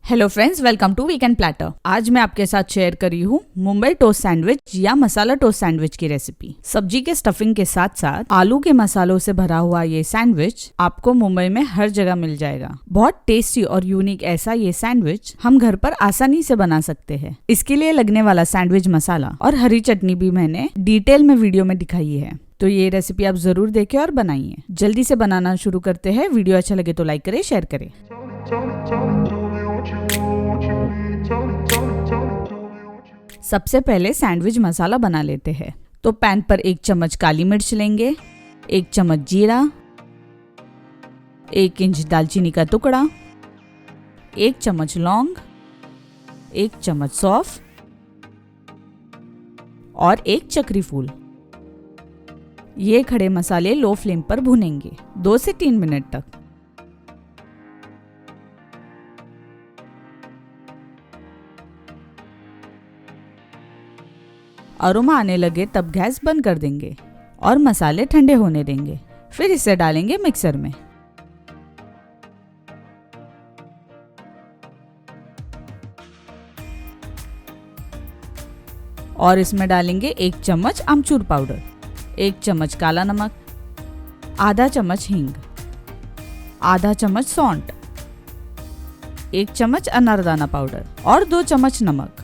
Hello friends, welcome to Weekend Platter. आज मैं आपके साथ शेयर कर रही हूँ मुंबई टोस्ट सैंडविच या मसाला टोस्ट सैंडविच की रेसिपी। सब्जी के स्टफिंग के साथ साथ आलू के मसालों से भरा हुआ ये सैंडविच आपको मुंबई में हर जगह मिल जाएगा। बहुत टेस्टी और यूनिक ऐसा ये सैंडविच हम घर पर आसानी से बना सकते हैं। इसके लिए लगने वाला सैंडविच मसाला और हरी चटनी भी मैंने डिटेल में वीडियो में दिखाई है, तो ये रेसिपी आप जरूर देखें और बनाइए। जल्दी से बनाना शुरू करते हैं। वीडियो अच्छा लगे तो लाइक करें, शेयर करें। सबसे पहले सैंडविच मसाला बना लेते हैं। तो पैन पर 1 चम्मच काली मिर्च लेंगे, 1 चम्मच जीरा, 1 इंच दालचीनी का टुकड़ा, 1 चम्मच लौंग, 1 चम्मच सौंफ और 1 चक्री फूल। ये खड़े मसाले लो फ्लेम पर भुनेंगे 2 से 3 मिनट तक। अरोमा आने लगे तब गैस बंद कर देंगे और मसाले ठंडे होने देंगे। फिर इसे डालेंगे मिक्सर में। और इसमें डालेंगे 1 चम्मच आमचूर पाउडर, 1 चम्मच काला नमक, आधा चम्मच हींग, आधा चम्मच सौंठ, 1 चम्मच अनारदाना पाउडर और 2 चम्मच नमक।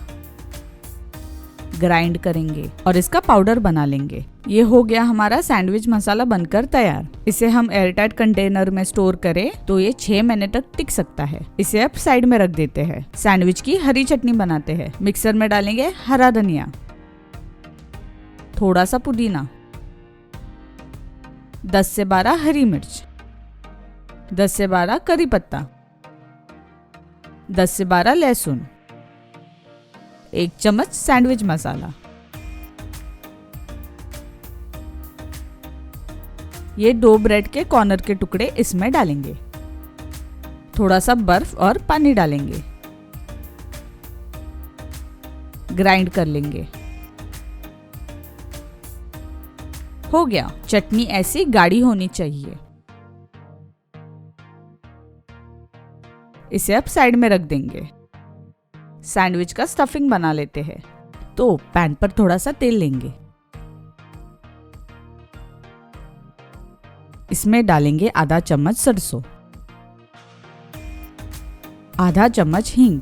ग्राइंड करेंगे और इसका पाउडर बना लेंगे। ये हो गया हमारा सैंडविच मसाला बनकर तैयार। इसे हम एयरटाइट कंटेनर में स्टोर करें तो ये 6 महीने तक टिक सकता है। इसे अब साइड में रख देते हैं। सैंडविच की हरी चटनी बनाते हैं। मिक्सर में डालेंगे हरा धनिया, थोड़ा सा पुदीना, 10 से 12 हरी मिर्च, 10 से 12 करी पत्ता, 10 से 12 लहसुन, 1 चम्मच सैंडविच मसाला। ये 2 ब्रेड के कॉर्नर के टुकड़े इसमें डालेंगे। थोड़ा सा बर्फ और पानी डालेंगे। ग्राइंड कर लेंगे। हो गया। चटनी ऐसी गाढ़ी होनी चाहिए। इसे अब साइड में रख देंगे। सैंडविच का स्टफिंग बना लेते हैं। तो पैन पर थोड़ा सा तेल लेंगे। इसमें डालेंगे आधा चम्मच सरसों, आधा चम्मच हींग,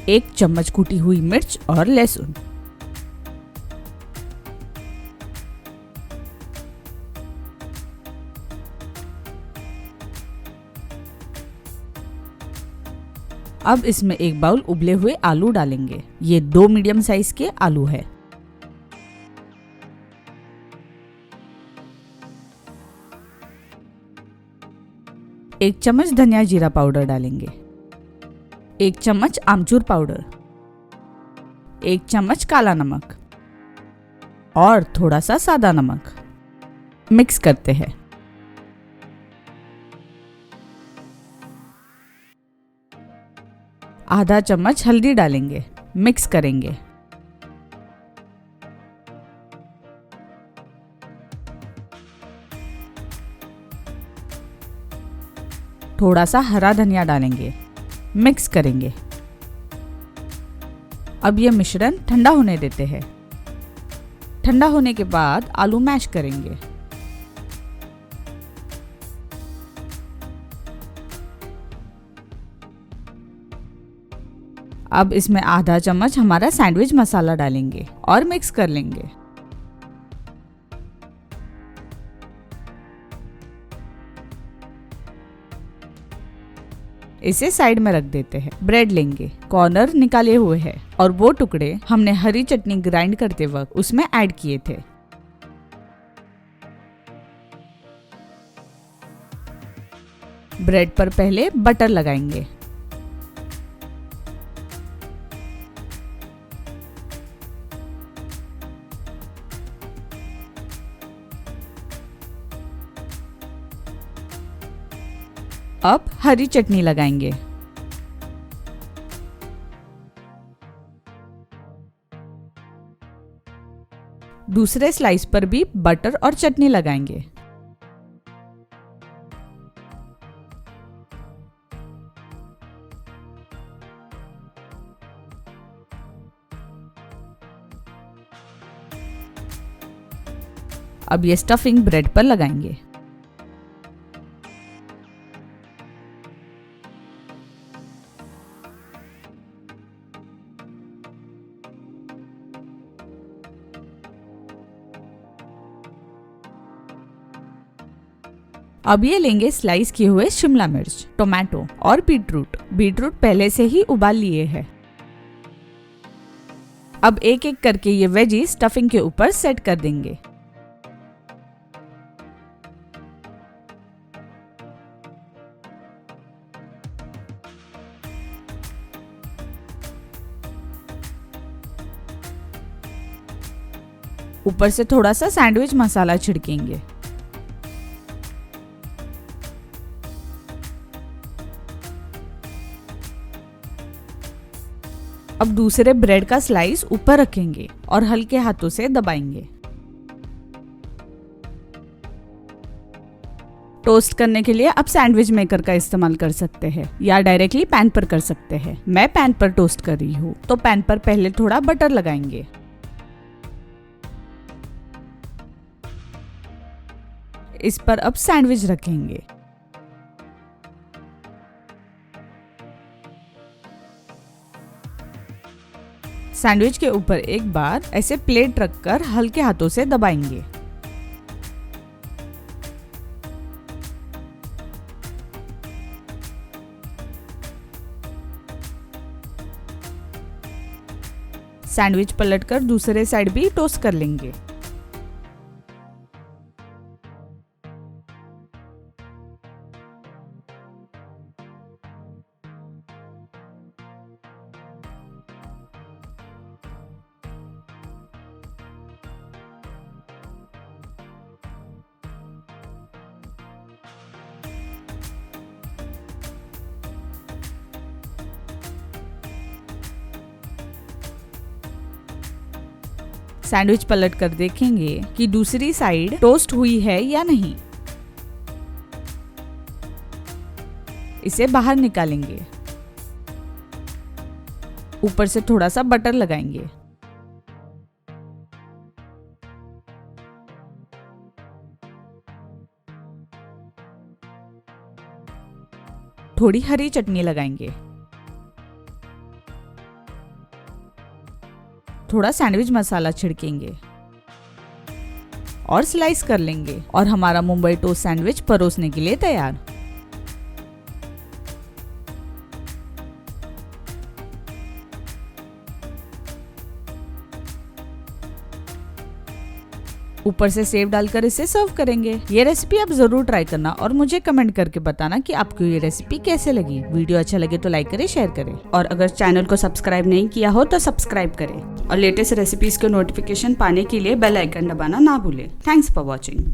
1 चम्मच कुटी हुई मिर्च और लहसुन। अब इसमें 1 बाउल उबले हुए आलू डालेंगे। ये 2 मीडियम साइज के आलू है। एक चम्मच धनिया जीरा पाउडर डालेंगे, 1 चम्मच आमचूर पाउडर, 1 चम्मच काला नमक और थोड़ा सा सादा नमक। मिक्स करते हैं। आधा चम्मच हल्दी डालेंगे। मिक्स करेंगे। थोड़ा सा हरा धनिया डालेंगे। मिक्स करेंगे। अब ये मिश्रण ठंडा होने देते हैं। ठंडा होने के बाद आलू मैश करेंगे। अब इसमें आधा चम्मच हमारा सैंडविच मसाला डालेंगे और मिक्स कर लेंगे। इसे साइड में रख देते हैं। ब्रेड लेंगे, कॉर्नर निकाले हुए हैं और वो टुकड़े हमने हरी चटनी ग्राइंड करते वक्त उसमें ऐड किए थे। ब्रेड पर पहले बटर लगाएंगे। अब हरी चटनी लगाएंगे। दूसरे स्लाइस पर भी बटर और चटनी लगाएंगे। अब ये स्टफिंग ब्रेड पर लगाएंगे। अब ये लेंगे स्लाइस किए हुए शिमला मिर्च, टोमेटो और बीटरूट। बीटरूट पहले से ही उबाल लिए है। अब एक एक करके ये वेजी स्टफिंग के ऊपर सेट कर देंगे। ऊपर से थोड़ा सा सैंडविच मसाला छिड़केंगे। अब दूसरे ब्रेड का स्लाइस ऊपर रखेंगे और हल्के हाथों से दबाएंगे। टोस्ट करने के लिए अब सैंडविच मेकर का इस्तेमाल कर सकते हैं या डायरेक्टली पैन पर कर सकते हैं। मैं पैन पर टोस्ट कर रही हूँ, तो पैन पर पहले थोड़ा बटर लगाएंगे। इस पर अब सैंडविच रखेंगे। सैंडविच के ऊपर एक बार ऐसे प्लेट रखकर हल्के हाथों से दबाएंगे। सैंडविच पलटकर दूसरे साइड भी टोस्ट कर लेंगे। सैंडविच पलट कर देखेंगे कि दूसरी साइड टोस्ट हुई है या नहीं। इसे बाहर निकालेंगे। ऊपर से थोड़ा सा बटर लगाएंगे। थोड़ी हरी चटनी लगाएंगे। थोड़ा सैंडविच मसाला छिड़केंगे और स्लाइस कर लेंगे और हमारा मुंबई टोस्ट सैंडविच परोसने के लिए तैयार। ऊपर से सेव डालकर इसे सर्व करेंगे। ये रेसिपी आप जरूर ट्राई करना और मुझे कमेंट करके बताना कि आपको ये रेसिपी कैसे लगी। वीडियो अच्छा लगे तो लाइक करें, शेयर करें और अगर चैनल को सब्सक्राइब नहीं किया हो तो सब्सक्राइब करें और लेटेस्ट रेसिपीज के नोटिफिकेशन पाने के लिए बेल आइकन दबाना ना भूलें। Thanks for watching.